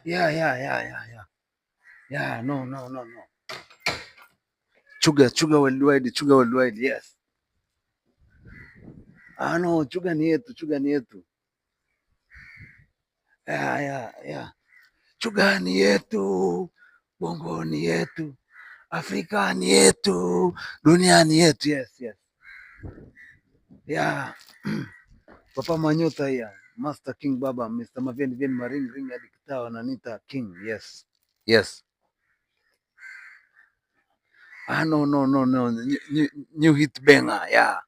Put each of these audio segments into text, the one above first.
Yeah, yeah, yeah, yeah, yeah. Yeah, no, no, no, no. Chuga worldwide, chuga worldwide, yes. Ah, no, chuga ni yetu, chuga ni yetu. Yeah, yeah, yeah. Chuga ni yetu, bongo ni yetu, Afrika ni yetu, dunia ni yetu, yes, yes. Yeah. Papa Manyota here, Master King Baba, Mr. Mavien Vien Maring Ring hadi kitaa wananiita King, yes. Yes. Ah, no, no, no, no. New hit banger, yeah.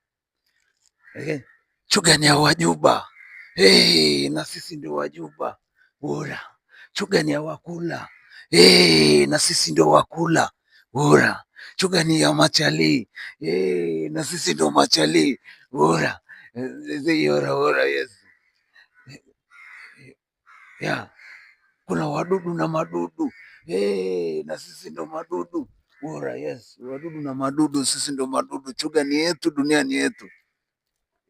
Okay. Chuga ni ya Wajuba. Hey, na sisi ndio Wajuba. Bora. Chuga ni ya Wakula. Hey, na sisi ndio Wakula. Bora. Chuga ni ya Machali. Hey, na sisi ndio Machali. Bora. Ora, ora, yes. Yeah. Kuna wadudu na madudu. Hey, na sisi ndo madudu. Bora, yes. Wadudu na madudu, sisi ndo madudu. Chuga ni yetu, dunia ni yetu.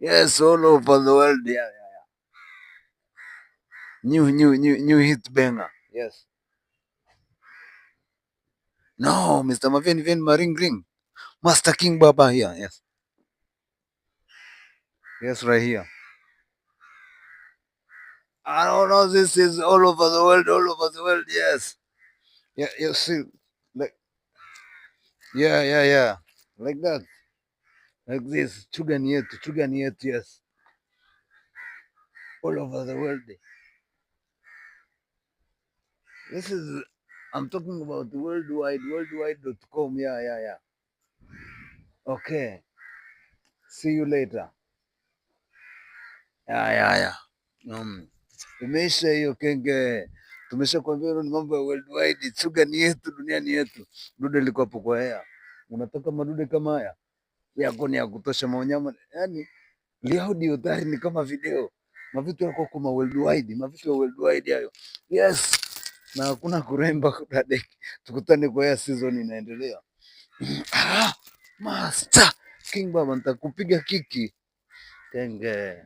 Yes, all over the world. Yeah, yeah, yeah. New hit banger. Yes. No, Mr. Mavien Vien Maring Ring. Master King Baba here. Yes. Yes, right here. I don't know. This is all over the world, all over the world. Yes. Yeah, you see, like, yeah, yeah, yeah, like that, like this. Chuga ni yetu, chuga ni yetu. Yes, all over the world. This is, I'm talking about worldwide, worldwide.com. Yeah, yeah, yeah. Okay. See you later. Yeah, yeah, yeah. Imeisha hiyo kenge. Tumesha kuambia ni mambo ya worldwide. Chuga ni yetu, dunia ni yetu. Dude liko hapo kwa hea. Unataka madude kama haya? Yako ni ya kutosha maonyama. Yani, li audio tayari ni kama video. Mavitu yako kuma worldwide. Mavitu ya worldwide hayo. Yes. Na hakuna kuremba kudadeki. Tukutane kwa hea, season inaendelea. Ah, Master King Baba, nitakupiga kiki kenge.